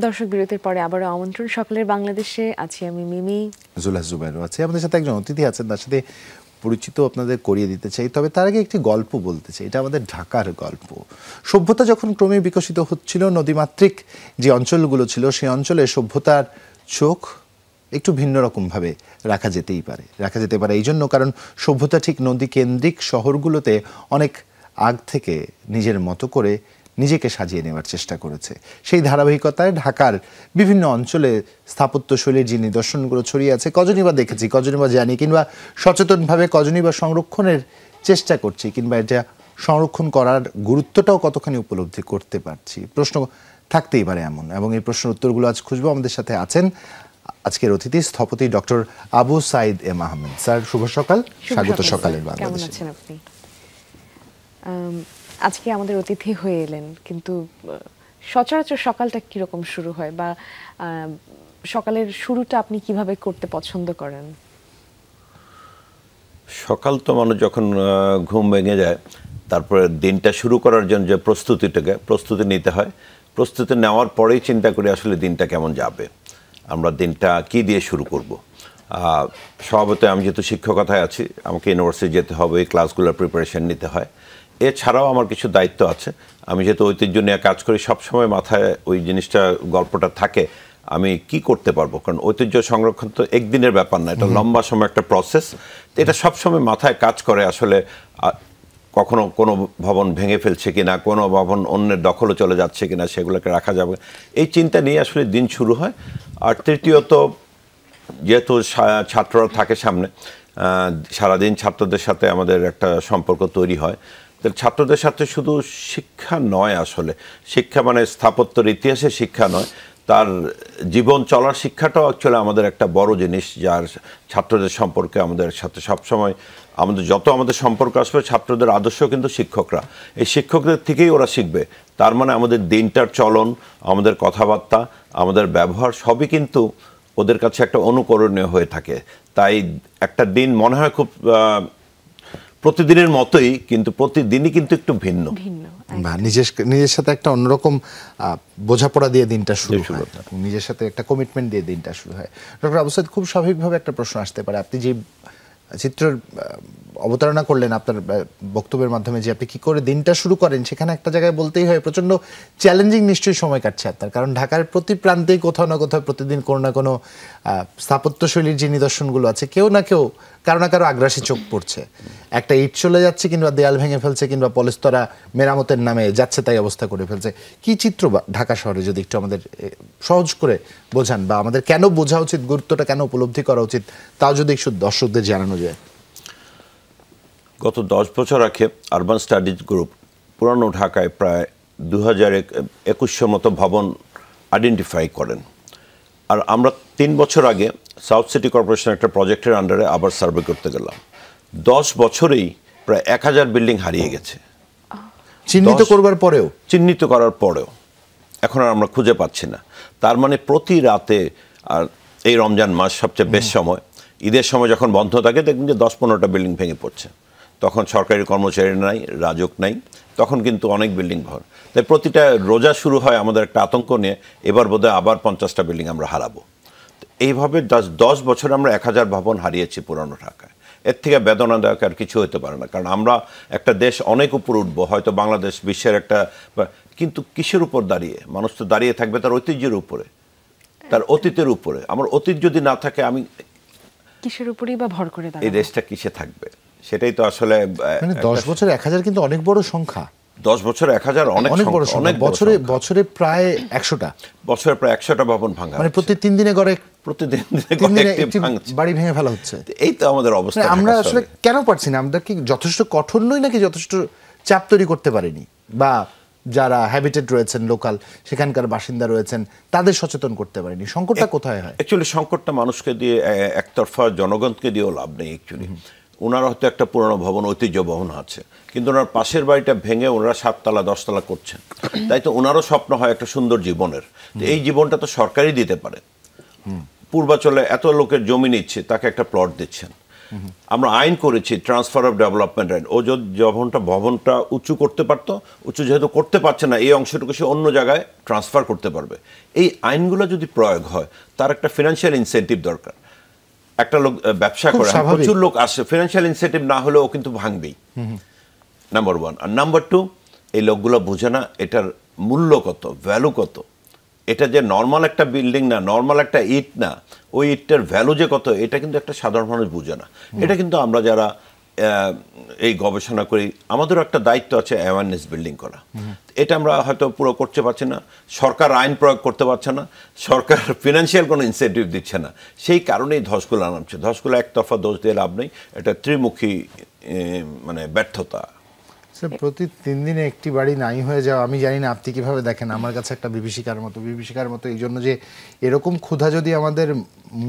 দর্শক বিরতির পরে আবারও আমন্ত্রণ সকালের বাংলাদেশে। আছি আমি মিমি, জুলহাস জুবাইরও আছে। আমাদের সাথে একজন অতিথি আছেন, তার সাথে পরিচিত আপনাদের করিয়ে দিতে চাই। তবে তার আগে একটি গল্প বলতে চাই। এটা আমাদের ঢাকার গল্প। সভ্যতা যখন ক্রমে বিকশিত হচ্ছিল, নদীমাতৃক যে অঞ্চলগুলো ছিল সেই অঞ্চলে সভ্যতার চোখ একটু ভিন্ন রকমভাবে রাখা যেতে পারে এই জন্য, কারণ সভ্যতা ঠিক নদী কেন্দ্রিক শহরগুলোতে অনেক আগ থেকে নিজের মতো করে নিজেকে সাজিয়ে নেওয়ার চেষ্টা করেছে। সেই ধারাবাহিকতায় ঢাকার বিভিন্ন অঞ্চলে স্থাপত্যশৈলীর যে নিদর্শনগুলো ছড়িয়ে আছে, কজনই বা দেখেছি, কজনই বা জানি, কিংবা সচেতনভাবে কজনই বা সংরক্ষণের চেষ্টা করছি, কিংবা এটা সংরক্ষণ করার গুরুত্বটাও কতখানি উপলব্ধি করতে পারছি। প্রশ্ন থাকতেই পারে এমন, এবং এই প্রশ্নের উত্তরগুলো আজ খুঁজবো। আমাদের সাথে আছেন আজকের অতিথি স্থপতি doctor Abu Sayeed M Ahmed. Sir, শুভ সকাল, স্বাগত সকালের বাংলাদেশে। কেমন আছেন আপনি? আজকে আমাদের অতিথি হয়ে এলেন, কিন্তু সচরাচর সকালটা কিরকম শুরু হয়, বা সকালের শুরুটা আপনি কিভাবে করতে পছন্দ করেন? সকাল তো মানুষ যখন ঘুম ভেঙে যায়, তারপরে দিনটা শুরু করার জন্য যে প্রস্তুতি নিতে হয়, প্রস্তুতি নেওয়ার পরেই চিন্তা করি আসলে দিনটা কেমন যাবে, আমরা দিনটা কি দিয়ে শুরু করব। স্বভাবতই আমি যেহেতু শিক্ষকতায় আছি, আমাকে ইউনিভার্সিটি যেতে হবে, এই ক্লাসগুলোর প্রিপারেশন নিতে হয়। এছাড়াও আমার কিছু দায়িত্ব আছে। আমি যেহেতু ঐতিহ্য নিয়ে কাজ করি, সবসময় মাথায় ওই জিনিসটা, গল্পটা থাকে আমি কি করতে পারবো, কারণ ঐতিহ্য সংরক্ষণ তো একদিনের ব্যাপার না, এটা লম্বা সময় একটা প্রসেস। এটা সবসময় মাথায় কাজ করে আসলে কখনো কোনো ভবন ভেঙে ফেলছে কিনা, কোনো ভবন অন্যের দখলে চলে যাচ্ছে কিনা, সেগুলোকে রাখা যাবে, এই চিন্তা নিয়ে আসলে দিন শুরু হয়। আর তৃতীয়ত, যেহেতু ছাত্ররা থাকে সামনে, সারাদিন ছাত্রদের সাথে আমাদের একটা সম্পর্ক তৈরি হয়। ছাত্রদের সাথে শুধু শিক্ষা নয়, আসলে শিক্ষা মানে স্থাপত্যের ইতিহাসে শিক্ষা নয়, তার জীবন চলার শিক্ষাটাও অ্যাকচুয়ালি আমাদের একটা বড় জিনিস, যার ছাত্রদের সম্পর্কে আমাদের সাথে সবসময় আমাদের সম্পর্ক আসবে। ছাত্রদের আদর্শ কিন্তু শিক্ষকরা, এই শিক্ষকদের থেকেই ওরা শিখবে। তার মানে আমাদের দিনটার চলন, আমাদের কথাবার্তা, আমাদের ব্যবহার সবই কিন্তু ওদের কাছে একটা অনুকরণীয় হয়ে থাকে। তাই একটা দিন মনে হয় খুব প্রতিদিনের মতোই, কিন্তু প্রতিদিনই কিন্তু একটু ভিন্ন। নিজের সাথে একটা অন্যরকম বোঝাপড়া দিয়ে দিনটা শুরু হয়, নিজের সাথে একটা কমিটমেন্ট দিয়ে দিনটা শুরু হয়। ডক্টর আবু সাইদ, খুব স্বাভাবিকভাবে একটা প্রশ্ন আসতে পারে, আপনি যে চিত্রের অবতারণা করলেন আপনার বক্তব্যের মাধ্যমে, যে আপনি কি করে দিনটা শুরু করেন, সেখানে একটা জায়গায় বলতেই হয় প্রচণ্ড চ্যালেঞ্জিং নিশ্চয়ই সময় কাটছে আপনার, কারণ ঢাকার প্রতি প্রান্তেই কোথাও না কোথাও প্রতিদিন কোনো না কোনো স্থাপত্যশৈলীর যে নিদর্শনগুলো আছে, কেউ না কেউ, কারো না কারো আগ্রাসী চোখ পড়ছে। একটা ইট চলে যাচ্ছে, কিংবা দেয়াল ভেঙে ফেলছে, কিংবা পলেস্তরা মেরামতের নামে যাচ্ছে তাই অবস্থা করে ফেলছে। কি চিত্র ঢাকা শহরে, যদি একটু আমাদের সহজ করে বোঝান, বা আমাদের কেন বোঝা উচিত, গুরুত্বটা কেন উপলব্ধি করা উচিত, তাও যদি একটু দর্শকদের জানানো যায়। গত 10 বছর আগে আরবান স্টাডিজ গ্রুপ পুরানো ঢাকায় প্রায় 2100 মতো ভবন আইডেন্টিফাই করেন। আর আমরা 3 বছর আগে সাউথ সিটি কর্পোরেশন একটা প্রজেক্টের আন্ডারে আবার সার্ভে করতে গেলাম। 10 বছরেই প্রায় 1000 বিল্ডিং হারিয়ে গেছে, চিহ্নিত করার পরেও এখন আর আমরা খুঁজে পাচ্ছি না। তার মানে প্রতি রাতে, আর এই রমজান মাস সবচেয়ে বেশ সময়, ঈদের সময় যখন বন্ধ থাকে, দেখবেন যে 10-15টা বিল্ডিং ভেঙে পড়ছে। তখন সরকারি কর্মচারী নাই, রাজক নাই, তখন কিন্তু অনেক বিল্ডিং ভর। তাই প্রতিটা রোজা শুরু হয় আমাদের একটা আতঙ্ক নিয়ে, এবার বোধহয় আবার 50টা বিল্ডিং আমরা হারাবো। এইভাবে 10 বছর আমরা 1000 ভবন হারিয়েছি পুরানো ঢাকায়। এর থেকে বেদনাদায়ক আর কিছু হতে পারে না, কারণ আমরা একটা দেশ অনেক উপর উঠবো, হয়তো বাংলাদেশ বিশ্বের একটা, কিন্তু কিসের উপর দাঁড়িয়ে? মানুষ তো দাঁড়িয়ে থাকবে তার ঐতিহ্যের উপরে, তার অতীতের উপরে। আমার অতীত যদি না থাকে, আমি কিসের উপরেই বা ভর করে দাঁড়াবো? এই দেশটা কিসে থাকবে? সেটাই তো আসলে 10 বছরে 1000 কিন্তু অনেক বড় সংখ্যা। 10 বছরে 1000 অনেক বড় সংখ্যা। বছরে প্রায় 100টা, বছরে প্রায় 100টা ভবন ভাঙা, মানে প্রতি 3 দিনে গড়ে প্রতিদিন বাড়ি ভেঙে ফেলা হচ্ছে। এই তো আমাদের অবস্থা। আমরা আসলে কেন পারছি না? আমরা কি যথেষ্ট কঠোর নই, নাকি যথেষ্ট চাপ তৈরি করতে পারিনি, বা যারা হ্যাবিটেড রয়েছেন, লোকাল সেখানকার বাসিন্দা রয়েছেন, তাদের সচেতন করতে পারিনি? সংকটটা কোথায় হয়? অ্যাকচুয়ালি সংকটটা মানুষকে দিয়ে, একতরফা জনগণকে দিয়েও লাভ নেই। অ্যাকচুয়ালি ওনার হয়তো একটা পুরনো ভবন, ঐতিহ্য ভবন আছে, কিন্তু ওনার পাশের বাড়িটা ভেঙে ওনারা 7তলা 10তলা করছেন। তাই তো ওনারও স্বপ্ন হয় একটা সুন্দর জীবনের। এই জীবনটা তো সরকারই দিতে পারে। পূর্বাচলে এত লোকের জমি নিচ্ছে, তাকে একটা প্লট দিচ্ছেন। আমরা আইন করেছি ট্রান্সফার অফ ডেভেলপমেন্ট আইন। ও যদি ভবনটা উঁচু করতে পারতো, উঁচু যেহেতু করতে পারছে না, এই অংশটুকু সে অন্য জায়গায় ট্রান্সফার করতে পারবে। এই আইনগুলো যদি প্রয়োগ হয়, তার একটা ফিনান্সিয়াল ইনসেন্টিভ দরকার। একটা লোক ব্যবসা করে, প্রচুর লোক আসে, ফিনান্সিয়াল ইনসেন্টিভ না হলে ও কিন্তু ভাঙবেই, নাম্বার 1। আর নাম্বার 2, এই লোকগুলো বোঝে না এটার মূল্য কত, ভ্যালু কত। এটা যে নর্মাল একটা বিল্ডিং না, নর্মাল একটা ইট না, ওই ইটটার ভ্যালু যে কত, এটা কিন্তু একটা সাধারণ মানুষ বুঝে না। এটা কিন্তু আমরা যারা এই গবেষণা করি, আমাদেরও একটা দায়িত্ব আছে অ্যাওয়ারনেস বিল্ডিং করা। এটা আমরা হয়তো পুরো করতে পারছি না, সরকার আইন প্রয়োগ করতে পারছে না, সরকার ফিনান্সিয়াল কোনো ইনসেন্টিভ দিচ্ছে না। সেই কারণেই ধসগুলো নামছে। ধসগুলো একতরফা দোষ দিয়ে লাভ নেই, এটা ত্রিমুখী মানে ব্যর্থতা। প্রতি 3 দিনে একটি বাড়ি নাই হয়ে যাওয়া, আমি জানি না আপনি কিভাবে দেখেন, আমার কাছে একটা বিভীষিকার মতো। এই জন্য যে এরকম ক্ষুধা যদি আমাদের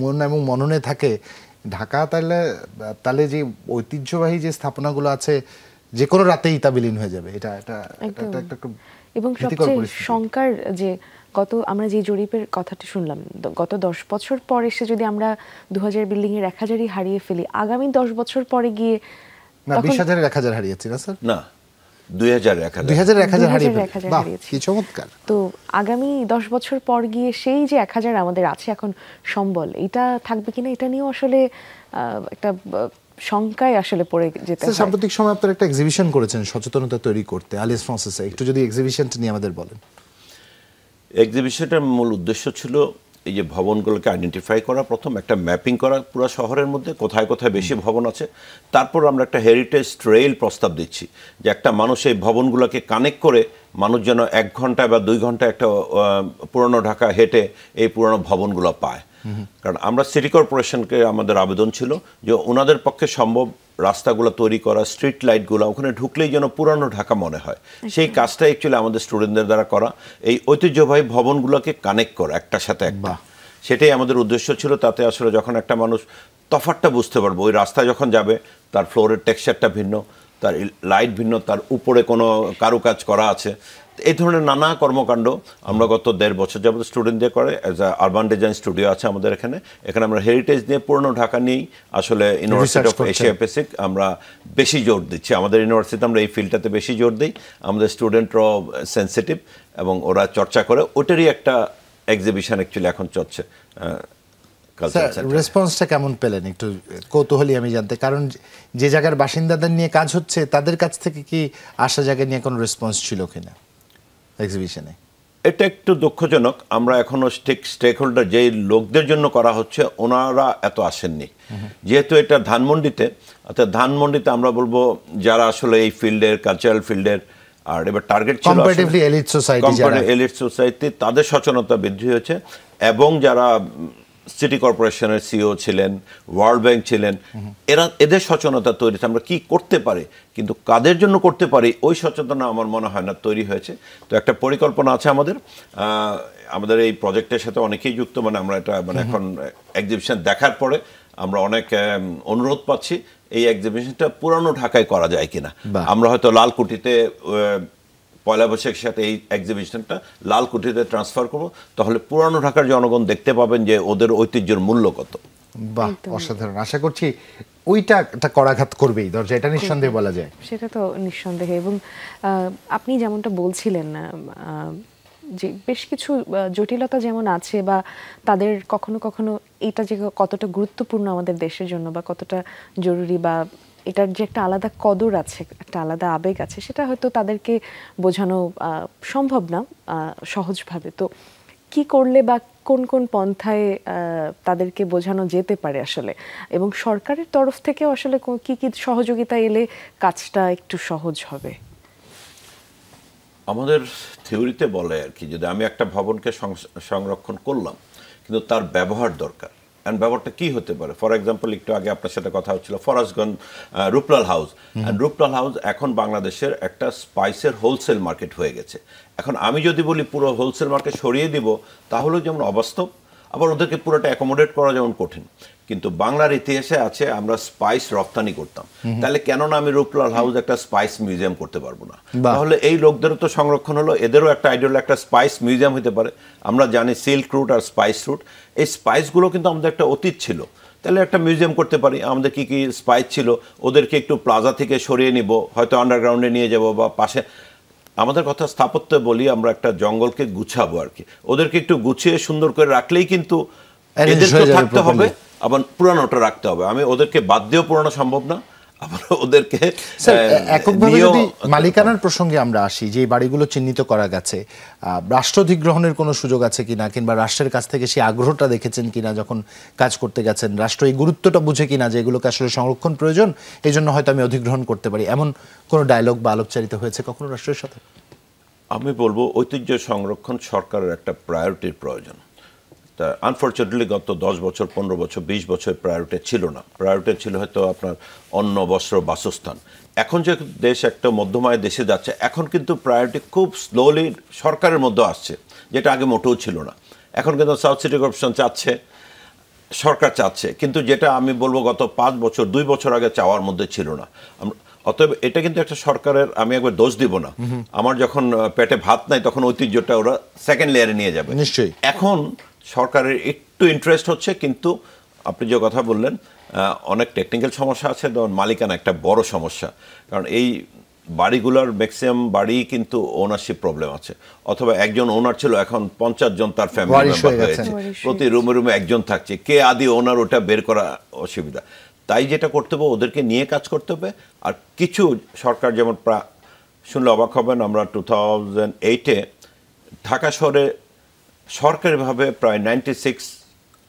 মন এবং মননে থাকে, ঢাকা তাহলে যে ঐতিহ্যবাহী যে স্থাপনাগুলো আছে যে কোনো রাতেই তা বিলীন হয়ে যাবে। এটা এবং সবচেয়ে শঙ্কার যে আমরা যে জরিপের কথাটি শুনলাম, গত 10 বছর পর এসে যদি আমরা 2000 বিল্ডিং এর 1000ই হারিয়ে ফেলি, আগামী 10 বছর পরে গিয়ে না 20,000 এর 1000 হারিয়েছি না স্যার, না 2000 হারিয়েছি। বাহ, কি চমৎকার। তো আগামী 10 বছর পর গিয়ে সেই যে 1000 আমাদের আছে এখন সম্বল, এটা থাকবে কিনা, এটা নিয়েও আসলে একটা শঙ্কায় আসলে পড়ে যেতে হয়। সাম্প্রতিক সময় আপনারা একটা এক্সিবিশন করেছেন সচেতনতা তৈরি করতে, আলিয়াস ফ্রান্সিসে, একটু যদি এক্সিবিশনটা নিয়ে আমাদের বলেন। এক্সিবিশনটার মূল উদ্দেশ্য ছিল এই যে ভবনগুলোকে আইডেন্টিফাই করা, প্রথম একটা ম্যাপিং করা পুরো শহরের মধ্যে কোথায় কোথায় বেশি ভবন আছে। তারপর আমরা একটা হেরিটেজ ট্রেইল প্রস্তাব দিচ্ছি, যে একটা মানুষ এই ভবনগুলোকে কানেক্ট করে মানুষ যেন 1 ঘন্টা বা 2 ঘন্টা একটা পুরনো ঢাকা হেঁটে এই পুরনো ভবনগুলো পায়। কারণ আমরা সিটি কর্পোরেশনকে আমাদের আবেদন ছিল যে ওনাদের পক্ষে সম্ভব রাস্তাগুলো তৈরি করা, স্ট্রিট লাইটগুলো ওখানে ঢুকলেই যেন পুরানো ঢাকা মনে হয়। সেই কাজটা অ্যাকচুয়ালি আমাদের স্টুডেন্টদের দ্বারা করা, এই ঐতিহ্যবাহী ভবনগুলোকে কানেক্ট করা একটার সাথে একটা, সেটাই আমাদের উদ্দেশ্য ছিল। তাতে আসলে যখন একটা মানুষ তফাৎটা বুঝতে পারবে, ওই রাস্তায় যখন যাবে তার ফ্লোরের টেক্সচারটা ভিন্ন, তার লাইট ভিন্ন, তার উপরে কোনো কারুকাজ করা আছে, এই ধরনের নানা কর্মকাণ্ড আমরা গত 1.5 বছর যাবত স্টুডেন্টদের করে। As a urban design studio আছে আমাদের এখানে আমরা হেরিটেজ নিয়ে, পুরনো ঢাকা নিয়েই আসলে ইউনিভার্সিটি অফ এশিয়া প্যাসিফিক আমরা বেশি জোর দিচ্ছি। আমাদের ইউনিভার্সিটিতে আমরা এই ফিল্ডটাতে বেশি জোর দিই। আমাদের স্টুডেন্টরাও সেন্সিটিভ এবং ওরা চর্চা করে, ওটারই একটা এক্সিবিশন অ্যাকচুয়ালি এখন চলছে। রেসপন্সটা কেমন পেলেন, একটু কৌতূহলী আমি জানতে, কারণ যে জায়গার বাসিন্দাদের নিয়ে কাজ হচ্ছে তাদের কাছ থেকে কি আসা জায়গা নিয়ে কোনো রেসপন্স ছিল কিনা এক্সিবিশনে? এটা একটু দুঃখজনক। আমরা এখনো স্টেক হোল্ডার যেই লোকদের জন্য করা হচ্ছে ওনারা এত আসেননি, যেহেতু এটা ধানমন্ডিতে। অর্থাৎ ধানমন্ডিতে আমরা বলবো যারা আসলে এই ফিল্ডের, কালচারাল ফিল্ডের, আর এবার টার্গেট ছিল কম্পারেটিভলি এলিট সোসাইটি, তাদের সচেতনতা বৃদ্ধি হয়েছে। এবং যারা সিটি কর্পোরেশনের সিও ছিলেন, ওয়ার্ল্ড ব্যাংক ছিলেন, এদের সচেতনতা তৈরি, আমরা কি করতে পারি কিন্তু কাদের জন্য করতে পারি ওই সচেতনতা আমার মনে হয় না তৈরি হয়েছে। তো একটা পরিকল্পনা আছে আমাদের এই প্রজেক্টের সাথে অনেকেই যুক্ত। আমরা এটা এখন এক্সিবিশন দেখার পরে আমরা অনেক অনুরোধ পাচ্ছি এই এক্সিবিশনটা পুরানো ঢাকায় করা যায় কিনা। আমরা হয়তো লালকুঠিতে পয়লা বৈশাখের সাথে এই এক্সিবিশনটা লালকুঠিতে ট্রান্সফার করবো, তাহলে পুরানো ঢাকার জনগণ দেখতে পাবেন যে ওদের ঐতিহ্যের মূল্য কত। বাহ, অসাধারণ। আশা করছি ওইটা একটা করাঘাত করবেই দরজা, এটা নিঃসন্দেহে বলা যায়। সেটা তো নিঃসন্দেহে। এবং আপনি যেমনটা বলছিলেন যে বেশ কিছু জটিলতা যেমন আছে, বা তাদের কখনো কখনো এটা যে কতটা গুরুত্বপূর্ণ আমাদের দেশের জন্য বা কতটা জরুরি, বা এটার যে একটা আলাদা কদর আছে, একটা আলাদা আবেগ আছে, সেটা হয়তো তাদেরকে বোঝানো সম্ভব না সহজভাবে। তো কি করলে বা কোন কোন পন্থায় তাদেরকে বোঝানো যেতে পারে আসলে, এবং সরকারের তরফ থেকেও আসলে কি কি সহযোগিতা এলে কাজটা একটু সহজ হবে? আমাদের থিওরিতে বলে আর কি, যদি আমি একটা ভবনকে সংরক্ষণ করলাম কিন্তু তার ব্যবহার দরকার, অ্যান্ড ব্যবহারটা কি হতে পারে। ফর এক্সাম্পল, একটু আগে আপনার সাথে কথা হচ্ছিল Farashganj Ruplal house, and Ruplal house এখন বাংলাদেশের একটা স্পাইসের হোলসেল মার্কেট হয়ে গেছে। এখন আমি যদি বলি পুরো হোলসেল মার্কেট সরিয়ে দিব, তাহলেও যেমন অবাস্তব, আবার ওদেরকে পুরোটা অ্যাকোমোডেট করা যেমন কঠিন। কিন্তু বাংলার ইতিহাসে আছে আমরা স্পাইস রপ্তানি করতাম, তাহলে কেন না আমি রূপলাল হাউস একটা স্পাইস মিউজিয়াম করতে পারবো না? তাহলে এই লোকদেরও তো সংরক্ষণ হলো, এদেরও একটা আইডিয়াল একটা স্পাইস মিউজিয়াম হতে পারে। আমরা জানি সিল্ক রুট আর স্পাইস রুট, এই স্পাইসগুলো কিন্তু আমাদের একটা অতীত ছিল। তাহলে একটা মিউজিয়াম করতে পারি। আমাদের কি কি স্পাইস ছিল ওদেরকে একটু প্লাজা থেকে সরিয়ে নিব, হয়তো আন্ডারগ্রাউন্ডে নিয়ে যাব বা পাশে। আমাদের কথা স্থাপত্য বলি, আমরা একটা জঙ্গলকে গুছাবো আর কি, ওদেরকে একটু গুছিয়ে সুন্দর করে রাখলেই কিন্তু এদেরকেও থাকতে হবে, আবার পুরানোটা রাখতে হবে। আমি ওদেরকে বাদ দিয়েও পুরানো সম্ভব না, আবার ওদেরকে এককভাবে যদি মালিকানার প্রসঙ্গে আমরা আসি, যে বাড়িগুলো চিহ্নিত করা গেছে, রাষ্ট্র অধিগ্রহণের কোনো সুযোগ আছে কিনা, কিংবা রাষ্ট্রের কাছ থেকে সেই আগ্রহটা দেখেছেন কিনা যখন কাজ করতে গেছেন, রাষ্ট্র এই গুরুত্বটা বুঝে কিনা যে এগুলোকে আসলে সংরক্ষণ প্রয়োজন, এই জন্য হয়তো আমি অধিগ্রহণ করতে পারি, এমন কোনো ডায়লগ বা আলোকচারিত হয়েছে কখনো রাষ্ট্রের সাথে? আমি বলবো ঐতিহ্য সংরক্ষণ সরকারের একটা প্রায়োরিটির প্রয়োজন। তা আনফর্চুনেটলি গত 10 বছর 15 বছর 20 বছর প্রায়োরিটি ছিল না। প্রায়োরিটি ছিল হয়তো আপনার অন্ন, বস্ত্র, বাসস্থান। এখন যে দেশ একটা মধ্যমায় দেশে যাচ্ছে, এখন কিন্তু প্রায়োরিটি খুব স্লোলি সরকারের মধ্যে আসছে, যেটা আগে মোটেও ছিল না। এখন কিন্তু সাউথ সিটি কর্পোরেশন চাচ্ছে, সরকার চাচ্ছে, কিন্তু যেটা আমি বলবো গত 5 বছর 2 বছর আগে চাওয়ার মধ্যে ছিল না। অতএব এটা কিন্তু একটা সরকারের, আমি একবার দোষ দিব না। আমার যখন পেটে ভাত নাই তখন ঐতিহ্যটা ওরা সেকেন্ড লেয়ারে নিয়ে যাবে নিশ্চয়ই। এখন সরকারের একটু ইন্টারেস্ট হচ্ছে, কিন্তু আপনি যে কথা বললেন অনেক টেকনিক্যাল সমস্যা আছে, যেমন মালিকানা একটা বড় সমস্যা। কারণ এই বাড়িগুলোর ম্যাক্সিমাম বাড়ি কিন্তু ওনারশিপ প্রবলেম আছে, অথবা একজন ওনার ছিল, এখন 50 জন তার ফ্যামিলি মেম্বার হয়েছে, প্রতি রুমে রুমে একজন থাকছে, কে আদি ওনার, ওটা বের করা অসুবিধা। তাই যেটা করতে হবে ওদেরকে নিয়ে কাজ করতে হবে। আর কিছু সরকার, যেমন শুনলে অবাক হবেন, আমরা 2008-এ ঢাকা শহরে সরকারিভাবে প্রায় 96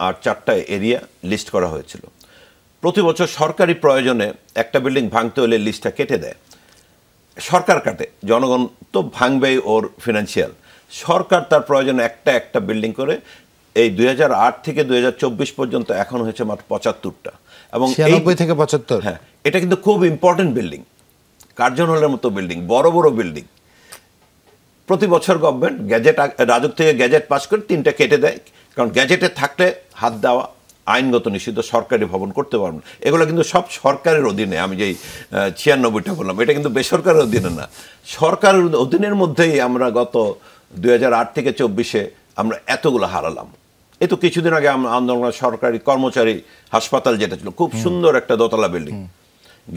আর 4টা এরিয়া লিস্ট করা হয়েছিল। প্রতি বছর সরকারি প্রয়োজনে একটা বিল্ডিং ভাঙতে হলে লিস্টটা কেটে দেয়, সরকার কাটে, জনগণ তো ভাঙবেই, ওর ফিনান্সিয়াল। সরকার তার প্রয়োজনে একটা বিল্ডিং করে এই 2008 থেকে 2024 পর্যন্ত এখন হয়েছে মাত্র 75টা, এবং 96 থেকে 75। হ্যাঁ, এটা কিন্তু খুব ইম্পর্টেন্ট বিল্ডিং, কার্জন হলের মতো বিল্ডিং, বড় বড় বিল্ডিং। প্রতি বছর গভর্নমেন্ট গ্যাজেট, রাজক থেকে গ্যাজেট পাস করে 3টা কেটে দেয়, কারণ গ্যাজেটে থাকলে হাত দেওয়া আইনগত নিষিদ্ধ, সরকারি ভবন করতে পারবেন। এগুলো কিন্তু সব সরকারের অধীনে। আমি যেই 96টা বললাম, এটা কিন্তু বেসরকারের অধীনে না, সরকারের অধীনের মধ্যেই আমরা গত 2008 থেকে 24-এ আমরা এতগুলো হারালাম। এই তো কিছুদিন আগে আন্দোলন, সরকারি কর্মচারী হাসপাতাল যেটা ছিল, খুব সুন্দর একটা দোতলা বিল্ডিং,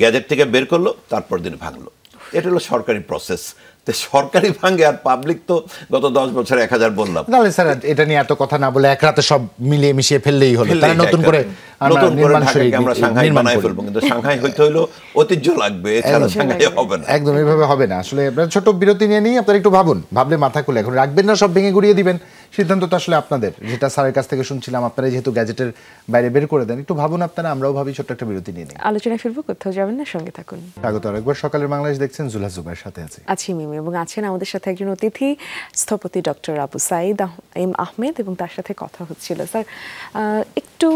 গ্যাজেট থেকে বের করলো, তারপর দিন ভাঙলো। এটা হলো সরকারি প্রসেস। সরকারি ভাঙে আর পাবলিক তো গত 10 বছর 1000 বললাম। তাহলে স্যার এটা নিয়ে এত কথা না বলে এক রাতে সব মিলিয়ে মিশিয়ে ফেললেই হলো, তাহলে নতুন করে আমরা সাংহাই বানাই ফেলবো। কিন্তু সাংহাই হইতে হইলো ঐতিহ্য লাগবে, এছাড়া সাংহাই হবে না। একদম এইভাবে হবে না। আসলে ছোট বিরতি নিয়ে নিই, আপনারা একটু ভাবুন, ভাবলে মাথা খুলে, এখন রাখবেন না সব ভেঙে গুড়িয়ে দিবেন, সিদ্ধান্ত তো আসলে আপনাদের। যেটা স্যারের কাছ থেকে শুনছিলাম, আপনারা যেহেতু গ্যাজেটের বাইরে বের করে দেন, একটু ভাবুন আপনারা, আমরাও ভাবি। ছোট্ট একটা বিরতি নিয়ে নিই, আলোচনা ফিরবো, কোথাও যাবেন না, সঙ্গে থাকুন। স্বাগত আরেকবার সকালের বাংলাদেশ দেখছেন, জুলহা জুবাইর সাথে আছি মিমি, এবং আছেন আমাদের সাথে একজন অতিথি, স্থপতি ডক্টর আবু সাঈদ এম আহমেদ, এবং তার সাথে কথা হচ্ছিল। স্যার, একটু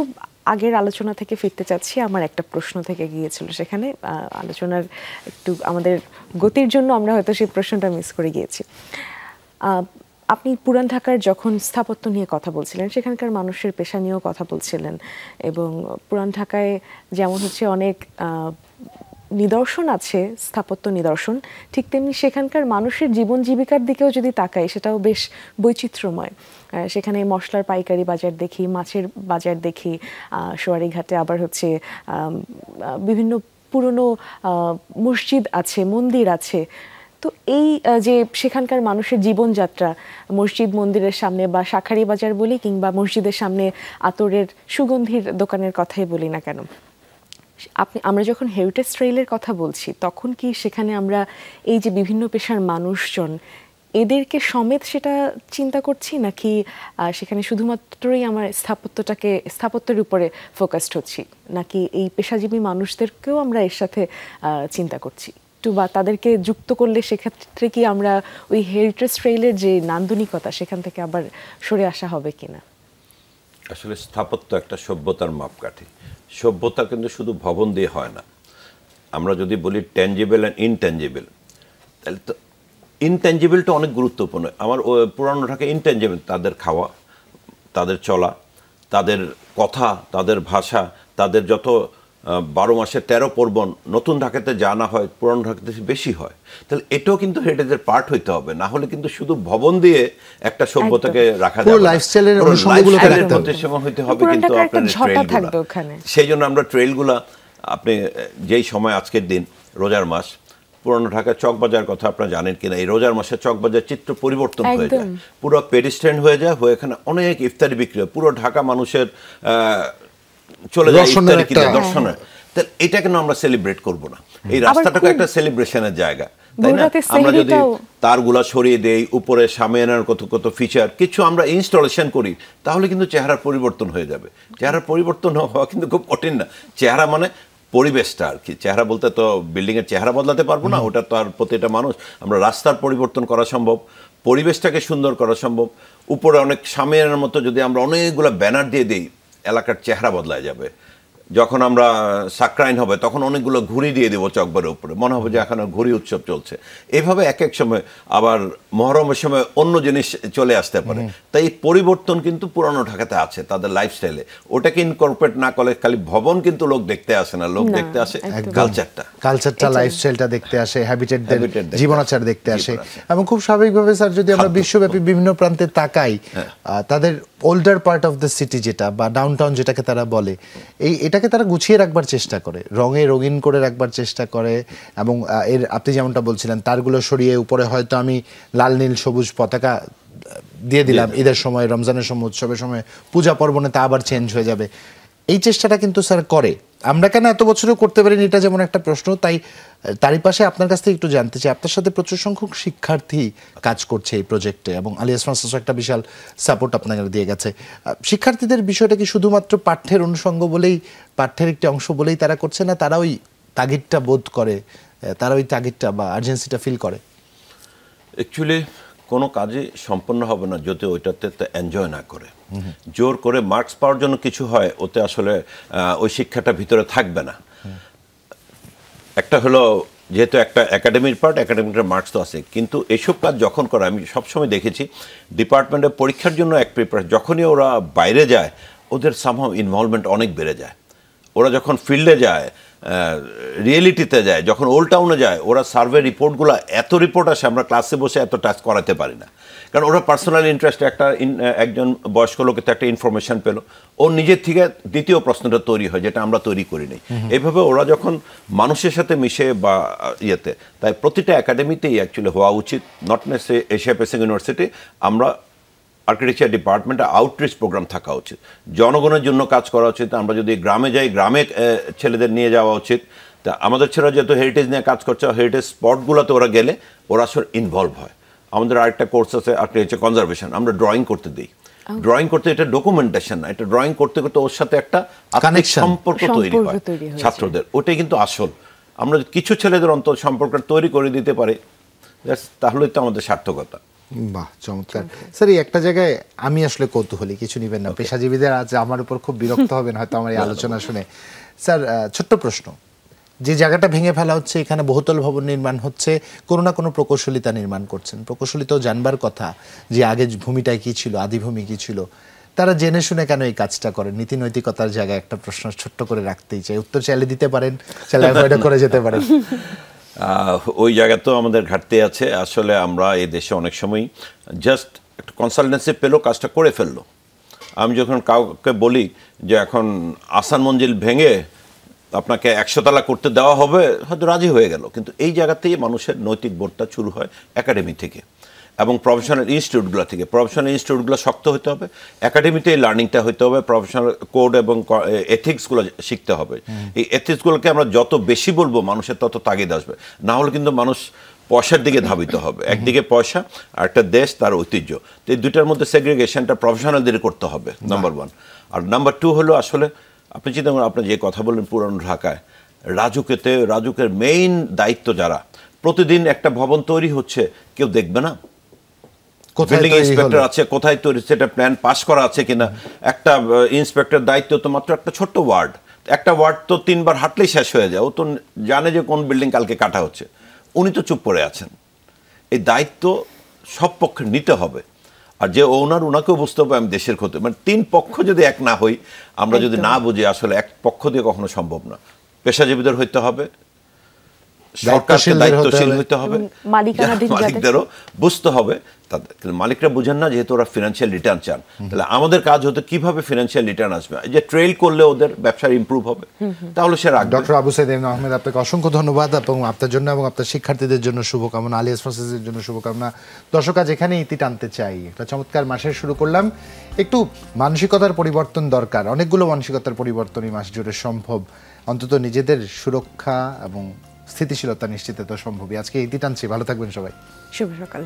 আগের আলোচনা থেকে ফিরতে চাচ্ছি, আমার একটা প্রশ্ন থেকে গিয়েছিল সেখানে, আলোচনার একটু আমাদের গতির জন্য আমরা হয়তো সেই প্রশ্নটা মিস করে গিয়েছি। আপনি পুরান ঢাকার যখন স্থাপত্য নিয়ে কথা বলছিলেন, সেখানকার মানুষের পেশা নিয়েও কথা বলছিলেন, এবং পুরান ঢাকায় যেমন হচ্ছে অনেক নিদর্শন আছে, স্থাপত্য নিদর্শন, ঠিক তেমনি সেখানকার মানুষের জীবন জীবিকার দিকেও যদি তাকাই, সেটাও বেশ বৈচিত্র্যময়। সেখানে মশলার পাইকারি বাজার দেখি, মাছের বাজার দেখি, সোয়ারিঘাটে আবার হচ্ছে বিভিন্ন পুরনো মসজিদ আছে, মন্দির আছে। তো এই যে সেখানকার মানুষের জীবনযাত্রা, মসজিদ মন্দিরের সামনে বা শাঁখারি বাজার বলি, কিংবা মসজিদের সামনে আতরের সুগন্ধির দোকানের কথাই বলি না কেন, আমরা যখন হেরিটেজ ট্রেইলের কথা বলছি, তখন কি সেখানে আমরা এই যে বিভিন্ন পেশার মানুষজন, এদেরকে সমেত সেটা চিন্তা করছি, নাকি সেখানে শুধুমাত্রই আমার স্থাপত্যের উপরে ফোকাসড হচ্ছি, নাকি এই পেশাজীবী মানুষদেরকেও আমরা এর সাথে চিন্তা করছি বা তাদেরকে যুক্ত করলে সেক্ষেত্রে কি আমরা ওই হেরিটেজ ট্রেইলের যে নান্দনিকতা, সেখান থেকে আবার সরে আসা হবে কিনা? আসলে স্থাপত্য একটা সভ্যতার মাপকাঠি। সভ্যতা কিন্তু শুধু ভবন দিয়ে হয় না। আমরা যদি বলি ট্যাঞ্জিবল অ্যান্ড ইনট্যাঞ্জিবল, তাহলে তো ইনট্যাঞ্জিবলটা অনেক গুরুত্বপূর্ণ। আমার পুরানো ঢাকা ইনট্যাঞ্জিবল, তাদের খাওয়া, তাদের চলা, তাদের কথা, তাদের ভাষা, তাদের যত 12 মাসে 13 পর্বণ নতুন ঢাকাতে যা না হয় পুরানো ঢাকাতে বেশি হয়, তাহলে এটাও কিন্তু হেরিটেজের পার্ট হইতে হবে। না হলে কিন্তু শুধু ভবন দিয়ে একটা সভ্যতাকে রাখা যাবে না, লাইফস্টাইলের অনুষঙ্গগুলো হইতে হবে কিন্তু আপনার ট্রেলগুলো। সেই জন্য আমরা ট্রেলগুলা, আপনি যেই সময় আজকের দিন রোজার মাস, পুরানো ঢাকা চকবাজার কথা আপনারা জানেন কিনা, এই রোজার মাসে চকবাজার চিত্র পরিবর্তন হয়ে যায়, পুরো পেডিস্ট্রেন্ড হয়ে যায়, হয়ে এখানে অনেক ইফতারি বিক্রি হয়, পুরো ঢাকা মানুষের চলে যায় ইফতারি কিনে দর্শনের। তাহলে এটা কেন আমরা সেলিব্রেট করব না? এই রাস্তাটাকে একটা সেলিব্রেশনের জায়গা, তাই না? আমরা যদি তারগুলা সরিয়ে দেই, উপরে সামিয়ানার কত কত ফিচার কিছু আমরা ইনস্টলেশন করি, তাহলে কিন্তু চেহারার পরিবর্তন হয়ে যাবে। চেহারার পরিবর্তন হওয়া কিন্তু খুব কঠিন না। চেহারা মানে পরিবেশটা আর কি। চেহারা বলতে তো বিল্ডিং এর চেহারা বদলাতে পারবো না, ওটা তো আর প্রতিটা মানুষ। আমরা রাস্তার পরিবর্তন করা সম্ভব, পরিবেশটাকে সুন্দর করা সম্ভব। উপরে অনেক সামিয়ানার মতো যদি আমরা অনেকগুলো ব্যানার দিয়ে দিই, এলাকার চেহারা বদলায় যাবে। যখন আমরা সাকরাইন হবে তখন অনেকগুলো ঘুড়ি দিয়ে দেবো চকবারের উপরে, মনে হবে যে এখানে ঘুড়ি উৎসব চলছে। এইভাবে এক এক সময় আবার মহরমের সময় অন্য জিনিস চলে আসতে পারে। তাই পরিবর্তন কিন্তু পুরানো ঢাকাতে আছে তাদের লাইফস্টাইলে। ওটাকে ইনকর্পোরেট না করলে খালি ভবন কিন্তু লোক দেখতে আসে না, লোক দেখতে আসে কালচারটা, লাইফস্টাইলটা দেখতে আসে, হ্যাবিটেটদের জীবনাচার দেখতে আসে। এবং খুব স্বাভাবিকভাবে স্যার যদি আমরা বিশ্বব্যাপী বিভিন্ন প্রান্তে তাকাই, তাদের older part of the city যেটা বা ডাউনটাউন যেটাকে তারা বলে, এটাকে তারা গুছিয়ে রাখবার চেষ্টা করে, রঙে রঙিন করে রাখবার চেষ্টা করে। এবং এর আপনি যেমনটা বলছিলেন, তারগুলো সরিয়ে উপরে হয়তো আমি লাল নীল সবুজ পতাকা দিয়ে দিলাম, ঈদের সময়, রমজানের সময়, উৎসবের সময়, পূজা পর্বণে তা আবার চেঞ্জ হয়ে যাবে। এই চেষ্টাটা কিন্তু স্যার করে। আমরা কেন এত বছরও করতে পারিনি, এটা যেমন একটা প্রশ্ন। তাই তারই পাশে আপনার কাছ থেকে একটু জানতে চাই, আপনার সাথে প্রচুর সংখ্যক শিক্ষার্থী কাজ করছে এই প্রজেক্টে এবং আলিয়াস মাস্টার্স একটা বিশাল সাপোর্ট আপনাকে দিয়ে গেছে। শিক্ষার্থীদের বিষয়টা কি শুধুমাত্র পাঠ্যের অনুষঙ্গ বলেই, পাঠ্যের একটি অংশ বলেই তারা করছে না, তারা ওই তাগিদটা বোধ করে, তারা ওই তাগিদটা বা আর্জেন্সিটা ফিল করে? অ্যাকচুয়ালি কোনো কাজই সম্পন্ন হবে না যদি ওইটাতে এনজয় না করে। জোর করে মার্কস পাওয়ার জন্য কিছু হয়, ওতে আসলে ওই শিক্ষাটা ভিতরে থাকবে না। একটা হলো যেহেতু একটা একাডেমির পার্ট, একাডেমিকের মার্কস তো আছে, কিন্তু এসব কাজ যখন করে আমি সবসময় দেখেছি ডিপার্টমেন্টের পরীক্ষার জন্য এক প্রিপারেশন, যখনই ওরা বাইরে যায় ওদের সামহাও ইনভলভমেন্ট অনেক বেড়ে যায়। ওরা যখন ফিল্ডে যায়, রিয়েলিটিতে যায়, যখন ওল্ড টাউনে যায়, ওরা সার্ভে রিপোর্টগুলো এত রিপোর্ট আসে আমরা ক্লাসে বসে এত টাচ করাতে পারি না, কারণ ওরা পার্সোনাল ইন্টারেস্টে একজন বয়স্ক লোকের একটা ইনফরমেশন পেল, ওর নিজের থেকে দ্বিতীয় প্রশ্নটা তৈরি হয় যেটা আমরা তৈরি করি নি। এইভাবে ওরা যখন মানুষের সাথে মিশে বা ইয়েতে, তাই প্রতিটা একাডেমিতেই অ্যাকচুয়ালি হওয়া উচিত। Not necessary Asia Pacific university, আমরা আর্কিটেকচার ডিপার্টমেন্টে আউটরিচ প্রোগ্রাম থাকা উচিত, জনগণের জন্য কাজ করা উচিত। আমরা যদি গ্রামে যাই, গ্রামে ছেলেদের নিয়ে যাওয়া উচিত। তা আমাদের ছেলেরা যেহেতু হেরিটেজ নিয়ে কাজ করছে, হেরিটেজ স্পটগুলোতে ওরা গেলে ওরা আসলে ইনভলভ হয়। আমাদের আরেকটা কোর্স আছে আর্কিটেকচার কনজারভেশন, আমরা ড্রয়িং করতে দিই। ড্রয়িং করতে, এটা ডকুমেন্টেশন না, এটা ড্রয়িং করতে করতে ওর সাথে একটা সম্পর্ক তৈরি হয় ছাত্রদের, ওটাই কিন্তু আসল। আমরা কিছু ছেলেদের অন্তত সম্পর্ক তৈরি করে দিতে পারি, তাহলেই তো আমাদের সার্থকতা। বাহ, চমৎকার স্যার। এই একটা জায়গায় আমি আসলে কৌতূহলী, কিছু নিবেন না, পেশাজীবীদের আজ আমার উপর খুব বিরক্ত হবেন হয়তো আমার এই আলোচনা শুনে। স্যার, ছোট্ট প্রশ্ন, যে জায়গাটা ভেঙে ফেলা হচ্ছে, এখানে বহুতল ভবন নির্মাণ হচ্ছে, কোনো না কোনো প্রকৌশলিতা নির্মাণ করছেন, প্রকৌশলিতাও জানবার কথা যে আগে ভূমিটায় কী ছিল, আদিভূমি কী ছিল, তারা জেনে শুনে কেন এই কাজটা করেন? নীতি নৈতিকতার জায়গায় একটা প্রশ্ন ছোট্ট করে রাখতেই চাই, উত্তর চাইলে দিতে পারেন, চাইলে অ্যাভয়েড করে যেতে পারেন। ওই জায়গাতেও আমাদের ঘাটতি আছে। আসলে আমরা এই দেশে অনেক সময় জাস্ট একটা কনসালটেন্সি পেলো, কাজটা করে ফেললো। আমি যখন কাউকে বলি যে এখন আসান মঞ্জিল ভেঙে আপনাকে 100 তলা করতে দেওয়া হবে, হয়তো রাজি হয়ে গেল, কিন্তু এই জায়গাতেই মানুষের নৈতিক বোধটা শুরু হয় একাডেমি থেকে এবং প্রফেশনাল ইনস্টিটিউটগুলো থেকে। প্রফেশনাল ইনস্টিটিউটগুলো শক্ত হতে হবে, একাডেমিতেই লার্নিংটা হতে হবে, প্রফেশনাল কোড এবং এথিক্সগুলো শিখতে হবে। এই এথিক্সগুলোকে আমরা যত বেশি বলবো মানুষের তত তাগিদ আসবে, না হলে কিন্তু মানুষ পয়সার দিকে ধাবিত হবে। একদিকে পয়সা আর একটা দেশ, তার ঐতিহ্য। তো এই দুইটার মধ্যে সেগ্রিগেশনটা প্রফেশনালদের করতে হবে, নাম্বার 1। আর নাম্বার 2 হলো আসলে আপনি চিন্তা করেন, আপনি যে কথা বললেন পুরানো ঢাকায় রাজুকের মেইন দায়িত্ব যারা, প্রতিদিন একটা ভবন তৈরি হচ্ছে, কেউ দেখবে না? বিল্ডিং ইন্সপেক্টর আছে, কোথায় তৈরি সেটা প্ল্যান পাস করা আছে কিনা। একটা ইন্সপেক্টর দায়িত্ব তো মাত্র একটা ছোট্ট ওয়ার্ড, একটা ওয়ার্ড তো 3 বার হাঁটলেই শেষ হয়ে যায়, ও তো জানে যে কোন বিল্ডিং কালকে কাটা হচ্ছে, উনি তো চুপ করে আছেন। এই দায়িত্ব সব পক্ষে নিতে হবে। আর যে ওনার ওনাকেও বুঝতে হবে আমি দেশের ক্ষতি, মানে তিন পক্ষ যদি এক না হই, আমরা যদি না বুঝি, আসলে এক পক্ষ দিয়ে কখনো সম্ভব না। পেশাজীবীদের হইতে হবে, সরকারকে দায়িত্বশীল হইতে হবে, মালিকদেরও বুঝতে হবে। কিন্তু মালিকরা বুঝেন না, যেহেতু ওরা ফিনান্সিয়াল রিটার্ন চান। তাহলে আমাদের কাজ হতো কিভাবে ফিনান্সিয়াল রিটার্ন আসবে, যে ট্রেল করলে ওদের ব্যবসার ইমপ্রুভ হবে, তাহলে সে রাখবে। ডক্টর আবু সাঈদ এম আহমেদ, আপনাকে অসংখ্য ধন্যবাদ এবং আপনার জন্য এবং আপনার শিক্ষার্থীদের জন্য শুভকামনা, আলিয়াস প্রসেসের জন্য শুভকামনা। দর্শক, আজ এখানে ইতি টানতে চাই। একটা চমৎকার মাসের শুরু করলাম। একটু মানসিকতার পরিবর্তন দরকার, অনেকগুলো মানসিকতার পরিবর্তন এই মাস জুড়ে সম্ভব। অন্তত নিজেদের সুরক্ষা এবং স্থিতিশীলতা নিশ্চিত তো সম্ভবই। আজকে ইতি টানছি, ভালো থাকবেন সবাই, শুভ সকাল।